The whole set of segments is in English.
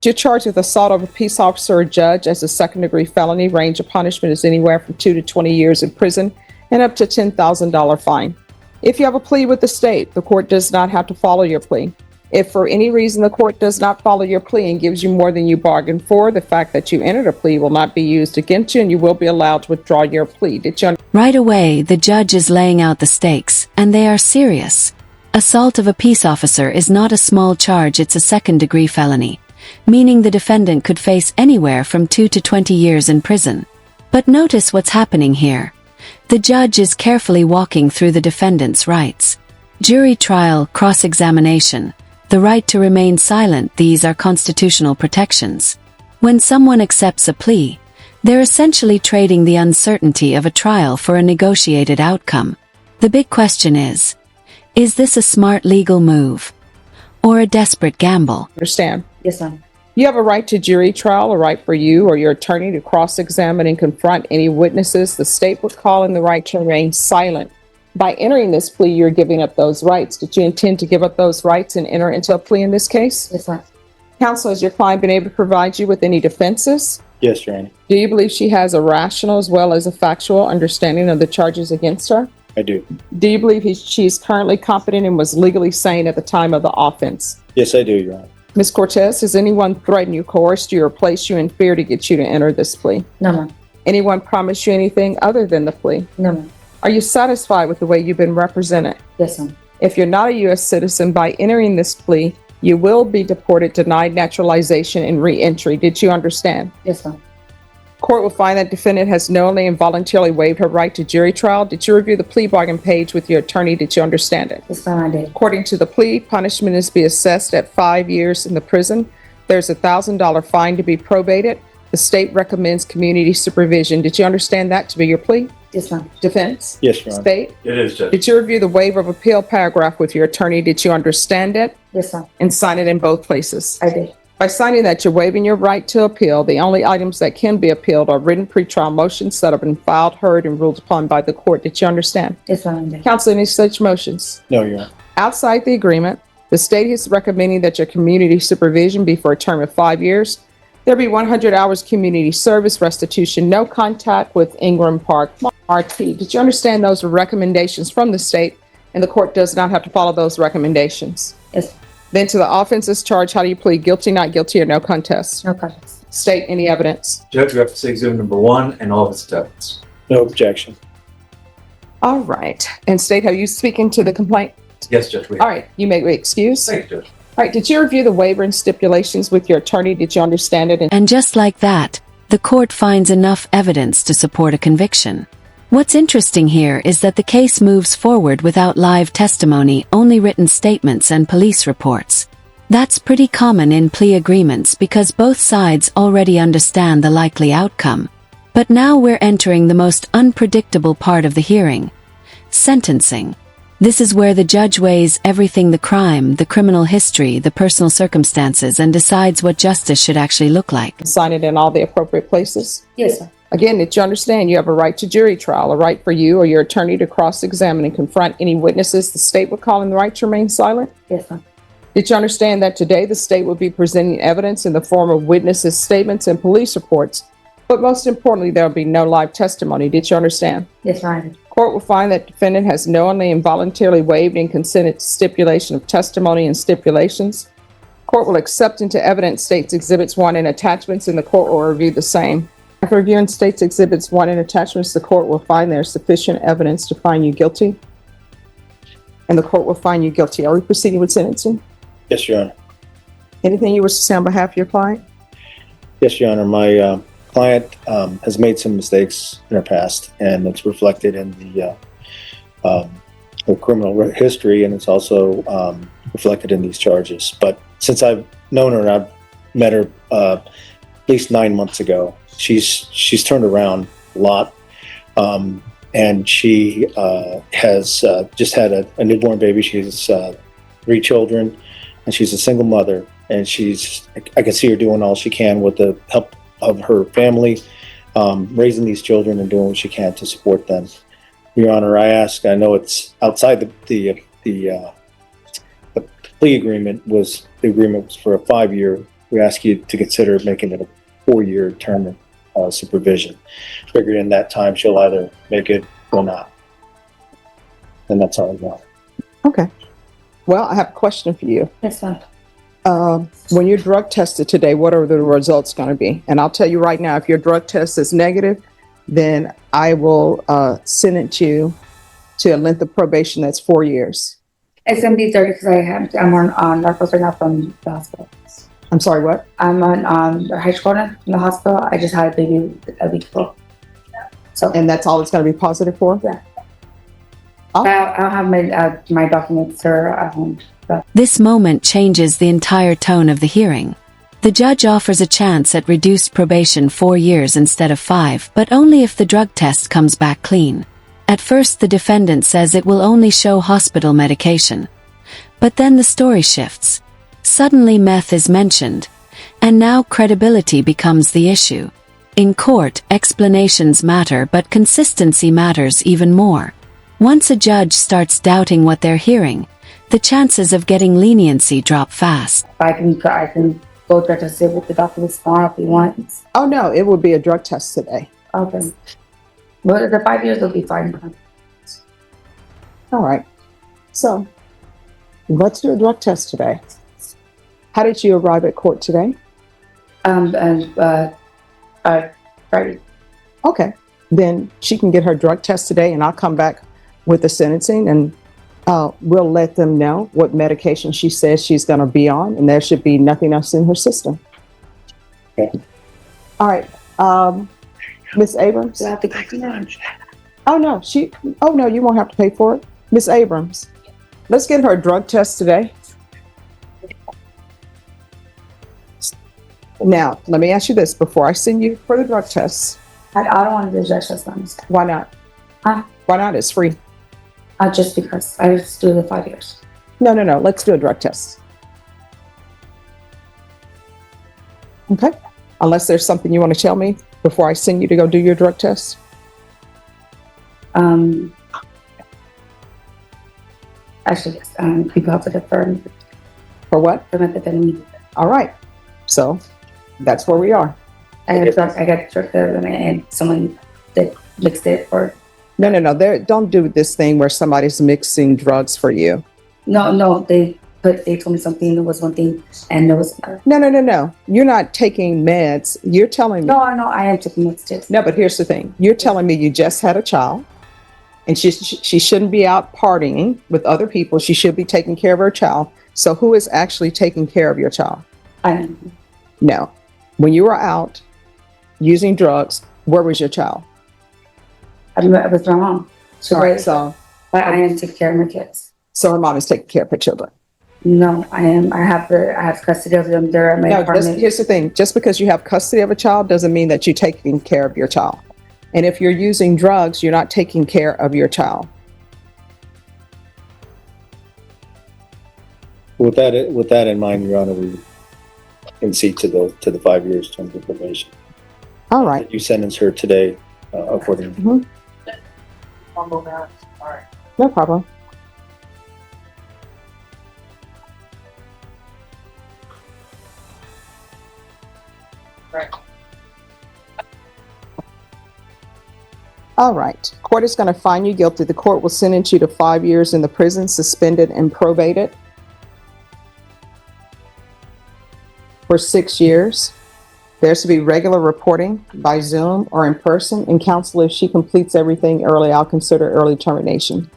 You're charged with assault of a peace officer or judge as a second-degree felony. Range of punishment is anywhere from 2 to 20 years in prison and up to $10,000 fine. If you have a plea with the state, the court does not have to follow your plea. If for any reason the court does not follow your plea and gives you more than you bargained for, the fact that you entered a plea will not be used against you and you will be allowed to withdraw your plea. Right away, the judge is laying out the stakes, and they are serious. Assault of a peace officer is not a small charge, it's a second-degree felony, meaning the defendant could face anywhere from 2 to 20 years in prison. But notice what's happening here. The judge is carefully walking through the defendant's rights. Jury trial, cross-examination, the right to remain silent, these are constitutional protections. When someone accepts a plea, they're essentially trading the uncertainty of a trial for a negotiated outcome. The big question is this a smart legal move or a desperate gamble? Understand? Yes, ma'am. You have a right to jury trial, a right for you or your attorney to cross-examine and confront any witnesses. The state would call in the right to remain silent. By entering this plea, you're giving up those rights. Did you intend to give up those rights and enter into a plea in this case? Yes, ma'am. Counsel, has your client been able to provide you with any defenses? Yes, Your Honor. Do you believe she has a rational as well as a factual understanding of the charges against her? I do. Do you believe she is currently competent and was legally sane at the time of the offense? Yes, I do, Your Honor. Ms. Cortez, has anyone threatened you, coerced you, or placed you in fear to get you to enter this plea? No, ma'am. Anyone promised you anything other than the plea? No, ma'am. Are you satisfied with the way you've been represented? Yes, ma'am. If you're not a U.S. citizen, by entering this plea, you will be deported, denied naturalization, and re-entry. Did you understand? Yes, ma'am. Court will find that defendant has knowingly and voluntarily waived her right to jury trial. Did you review the plea bargain page with your attorney? Did you understand it? Yes, ma'am, I did. According to the plea, punishment is to be assessed at 5 years in the prison. There's a $1,000 fine to be probated. The state recommends community supervision. Did you understand that to be your plea? Yes, ma'am. Defense? Yes, Your Honor. State? It is, Judge. Did you review the waiver of appeal paragraph with your attorney? Did you understand it Yes, ma'am. and sign it in both places? I did. By signing that, you're waiving your right to appeal. The only items that can be appealed are written pretrial motions that have been filed, heard, and ruled upon by the court. Did you understand? Yes, ma'am, I did. Counsel, any such motions? No, Your Honor. Outside the agreement, the state is recommending that your community supervision be for a term of 5 years. There be 100 hours community service, restitution, no contact with Ingram Park, RT. Did you understand those are recommendations from the state, and the court does not have to follow those recommendations? Yes. Then to the offenses charged, how do you plead? Guilty, not guilty, or no contest? No contest. State any evidence. Judge, we have to say exhibit number 1 and all of its attachments. No objection. All right. And state, have you speaking to the complaint? Yes, Judge, we have. All right. You may be excused. All Thank you, Judge. right. Did you review the waiver and stipulations with your attorney? Did you understand it? And just like that, the court finds enough evidence to support a conviction. What's interesting here is that the case moves forward without live testimony, only written statements and police reports. That's pretty common in plea agreements because both sides already understand the likely outcome. But now we're entering the most unpredictable part of the hearing: sentencing. This is where the judge weighs everything: the crime, the criminal history, the personal circumstances, and decides what justice should actually look like. Sign it in all the appropriate places. Yes, sir. Again, did you understand you have a right to jury trial, a right for you or your attorney to cross-examine and confront any witnesses? The state would call in the right to remain silent. Yes, ma'am. Did you understand that today the state will be presenting evidence in the form of witnesses' statements and police reports? But most importantly, there will be no live testimony. Did you understand? Yes, ma'am, I did. Court will find that defendant has knowingly and voluntarily waived and consented to stipulation of testimony and stipulations. Court will accept into evidence states exhibits 1 and attachments, and the court will review the same. After reviewing states exhibits 1 and attachments, the court will find there is sufficient evidence to find you guilty, and the court will find you guilty. Are we proceeding with sentencing? Yes, Your Honor. Anything you wish to say on behalf of your client? Yes, Your Honor. My client has made some mistakes in her past, and it's reflected in the her criminal history, and it's also reflected in these charges. But since I've known her and I've met her at least 9 months ago, she's turned around a lot, and she has just had a newborn baby. She has 3 children, and she's a single mother. And I can see her doing all she can with the help of her family, raising these children and doing what she can to support them. Your Honor, I know it's outside the plea agreement. The agreement was for a 5-year we ask you to consider making it a 4-year term of supervision. Figured in that time, she'll either make it or not. And that's all I got. Okay. Well, I have a question for you. Yes, ma'am. When you're drug tested today, what are the results going to be? And I'll tell you right now, if your drug test is negative, then I will sentence you to a length of probation that's 4 years. It's gonna be 30 because I'm on narcos right now from the hospital. I'm sorry, what? I'm on hydrocodone from the hospital. I just had a baby a week ago. So And that's all it's going to be positive for? Yeah. Oh. I don't have my documents or This moment changes the entire tone of the hearing. The judge offers a chance at reduced probation 4 years instead of 5, but only if the drug test comes back clean. At first the defendant says it will only show hospital medication. But then the story shifts. Suddenly meth is mentioned. And now credibility becomes the issue. In court, explanations matter, but consistency matters even more. Once a judge starts doubting what they're hearing, the chances of getting leniency drop fast. I can go there to sit with the documents tomorrow if he wants. Oh, no, it will be a drug test today. Okay. But the 5 years will be fine. All right. So let's do a drug test today. How did you arrive at court today? Friday. Okay. Then she can get her drug test today, and I'll come back with the sentencing, and we'll let them know what medication she says she's going to be on, and there should be nothing else in her system. Okay. All right. Miss Abrams? Do I have to go to lunch? Oh, no. You won't have to pay for it. Miss Abrams, let's get her a drug test today. Now, let me ask you this before I send you for the drug tests. I don't want to do drug test on this. Why not? Huh? Why not? It's free. Just because I just do the 5 years. No. Let's do a drug test. Okay. Unless there's something you want to tell me before I send you to go do your drug test. Actually, yes. People have to defer For what? for methamphetamine. All right. So that's where we are. I got drug test and someone that mixed it or. No. Don't do this thing where somebody's mixing drugs for you. No. They told me something. There was one thing, and there was another. No. You're not taking meds. You're telling me. No, I am taking meds too. No, but here's the thing. You're telling me you just had a child, and she shouldn't be out partying with other people. She should be taking care of her child. So who is actually taking care of your child? I am. No. When you were out using drugs, where was your child? I met with my mom. All right, so But I am taking care of my kids. her mom is taking care of her children. No, I am. I have custody of them. They're at my apartment. Here's the thing. Just because you have custody of a child doesn't mean that you're taking care of your child. And if you're using drugs, you're not taking care of your child. With that in mind, Your Honor, we concede to the 5 years term of probation. All right. You sentence her today, accordingly. Mm-hmm. No problem. All right. Court is going to find you guilty. The court will sentence you to 5 years in the prison, suspended and probated for 6 years. There's to be regular reporting by Zoom or in person. And counsel, if she completes everything early, I'll consider early termination.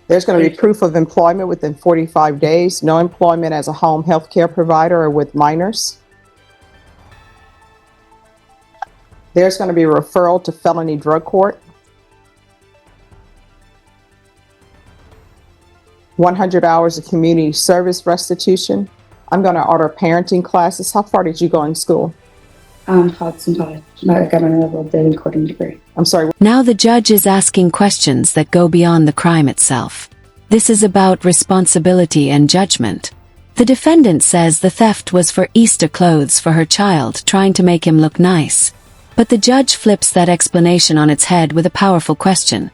There's going to be proof of employment within 45 days. No employment as a home health care provider or with minors. There's going to be a referral to felony drug court. 100 hours of community service restitution. I'm going to order parenting classes. How far did you go in school? Hudson College. I got my level of dating coding degree. I'm sorry. Now the judge is asking questions that go beyond the crime itself. This is about responsibility and judgment. The defendant says the theft was for Easter clothes for her child, trying to make him look nice. But the judge flips that explanation on its head with a powerful question.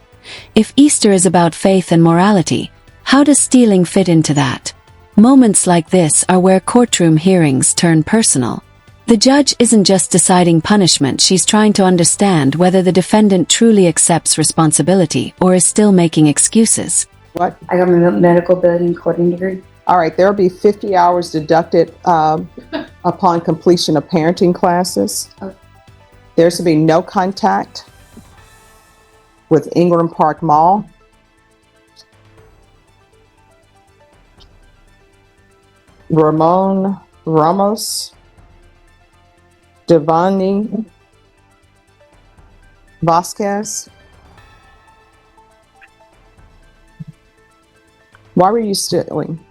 If Easter is about faith and morality, how does stealing fit into that? Moments like this are where courtroom hearings turn personal. The judge isn't just deciding punishment, she's trying to understand whether the defendant truly accepts responsibility or is still making excuses. What? I got my medical billing coding degree. All right, there'll be 50 hours deducted upon completion of parenting classes. Okay. There's to be no contact with Ingram Park Mall. Ramon Ramos, Devani Vasquez. Why were you stealing?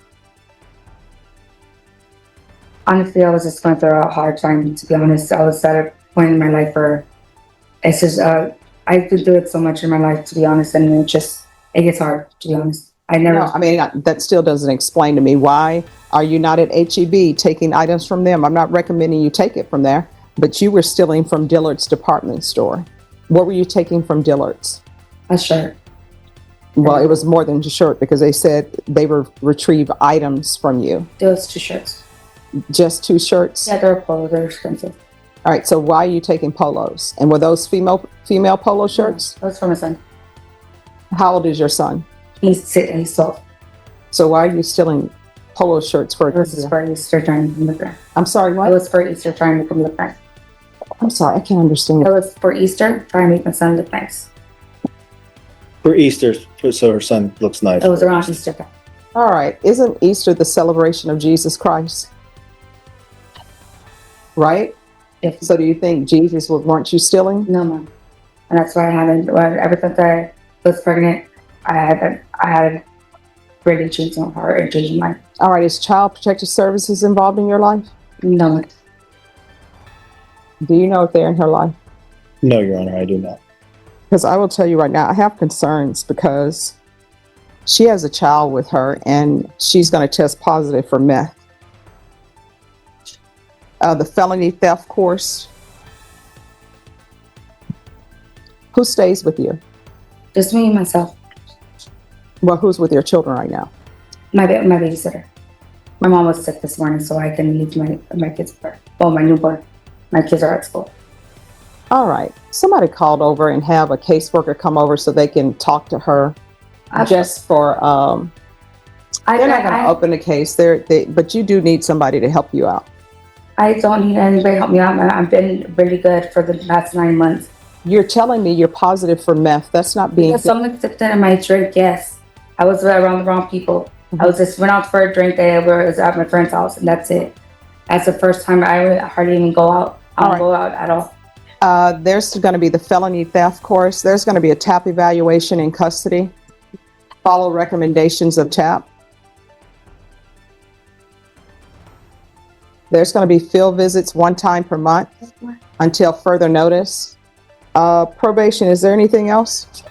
Honestly, I was just going through a hard time, to be honest. I was at a point in my life where it's just, I could do it so much in my life, to be honest, and it gets hard, to be honest. No, I mean, that still doesn't explain to me why are you not at HEB taking items from them? I'm not recommending you take it from there, but you were stealing from Dillard's department store. What were you taking from Dillard's? A shirt. Well, it was more than just shirt because they said they were retrieve items from you. There was 2 shirts. Just 2 shirts? Yeah, they're polo. They're expensive. All right, so why are you taking polos? And were those female polo shirts? That was for my son. How old is your son? He's 12. So why are you stealing polo shirts for? It was for Easter trying to look nice. I'm sorry, It what? was for Easter trying to look nice. I'm sorry, I can't understand. It was for Easter trying to make my son look nice. For Easter, so her son looks nice. It was around Easter time. All right, isn't Easter the celebration of Jesus Christ? Right? If So do you think Jesus weren't you stealing? No, Mom. And that's why I haven't. Ever since I was pregnant, I had really changed my heart and changed my mind. All right, is Child Protective Services involved in your life? No, Do you know if they're in her life? No, Your Honor, I do not. Because I will tell you right now, I have concerns because she has a child with her and she's going to test positive for meth. The felony theft course. Who stays with you? just me and myself. Well, who's with your children right now? My babysitter. My mom was sick this morning, so I can leave my kids with her. Well, my newborn. My kids are at school. All right. Somebody called over and have a caseworker come over so they can talk to her just for, they're not going to open the case. But you do need somebody to help you out. I don't need anybody to help me out. I've been really good for the past 9 months. You're telling me you're positive for meth. That's not being... Because someone took that in my drink, yes. I was around the wrong people. Mm-hmm. I was just went out for a drink there where it was at my friend's house, and that's it. That's the first time I hardly even go out. I don't go out at all. There's going to be the felony theft course. There's going to be a TAP evaluation in custody. Follow recommendations of TAP. There's going to be field visits 1 time per month until further notice. Probation, is there anything else?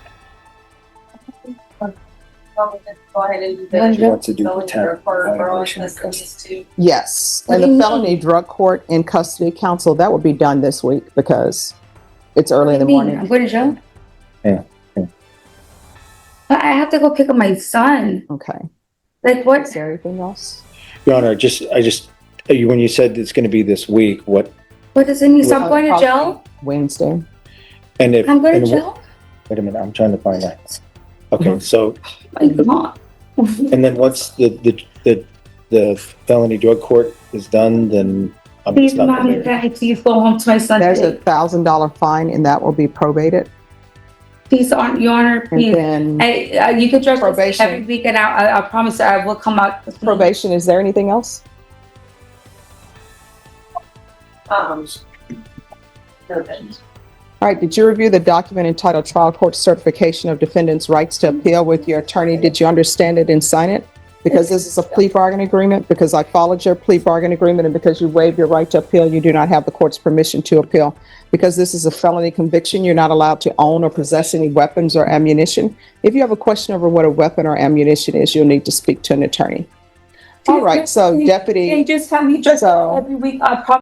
Go ahead and do What do you want to do with TAP evaluation in custody? Yes. What And do the you felony mean? drug court in custody counsel, that will be done this week because it's early in the I'm morning. going to jail. Yeah. But I have to go pick up my son. Okay. Like what? Is there anything else? Your Honor, when you said it's going to be this week, what, What does it mean? So I'm going to jail? Wednesday. and if... I'm going and to jail? Wait a minute, I'm trying to find that. Okay, so, My God. and then once the felony drug court is done, then I'm Please, just not mommy, there. please go home to my son. There's a Please, $1,000 fine and that will be probated. Please, Your Honor, And please. then You can drug this Probation. every week, and I promise you I will come out. probation, is there anything else? All right, did you review the document entitled Trial Court Certification of Defendant's Rights to Appeal with your attorney? Did you understand it and sign it? Because this is a plea bargain agreement, because I followed your plea bargain agreement, and because you waived your right to appeal, you do not have the court's permission to appeal. Because this is a felony conviction, you're not allowed to own or possess any weapons or ammunition. If you have a question over what a weapon or ammunition is, you'll need to speak to an attorney. All right, so Deputy... They just have me drug So- every week. I promise.